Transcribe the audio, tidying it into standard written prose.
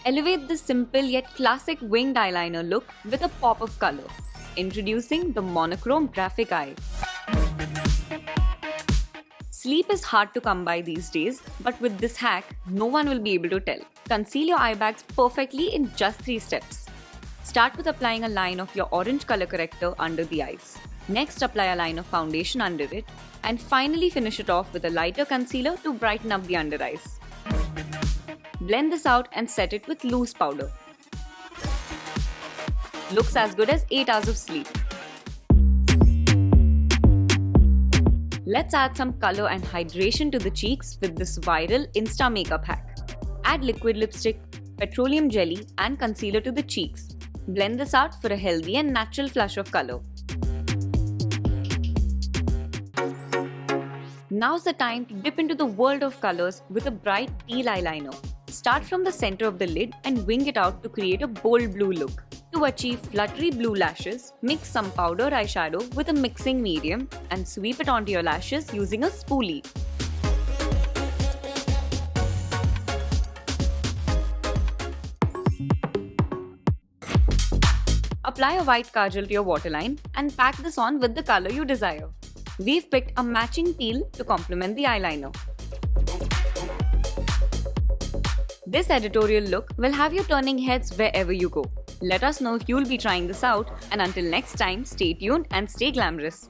Elevate the simple yet classic winged eyeliner look with a pop of color. Introducing the Monochrome Graphic Eye. Sleep is hard to come by these days, but with this hack, no one will be able to tell. Conceal your eye bags perfectly in just 3 steps. Start with applying a line of your orange color corrector under the eyes. Next, apply a line of foundation under it, and finally finish it off with a lighter concealer to brighten up the under eyes. Blend this out and set it with loose powder. Looks as good as 8 hours of sleep. Let's add some color and hydration to the cheeks with this viral Insta makeup hack. Add liquid lipstick, petroleum jelly and concealer to the cheeks. Blend this out for a healthy and natural flush of color. Now's the time to dip into the world of colors with a bright teal eyeliner. Start from the center of the lid and wing it out to create a bold blue look. To achieve fluttery blue lashes, mix some powdered eyeshadow with a mixing medium and sweep it onto your lashes using a spoolie. Apply a white kajal to your waterline and pack this on with the color you desire. We've picked a matching teal to complement the eyeliner. This editorial look will have you turning heads wherever you go. Let us know if you'll be trying this out, and until next time, stay tuned and stay glamorous.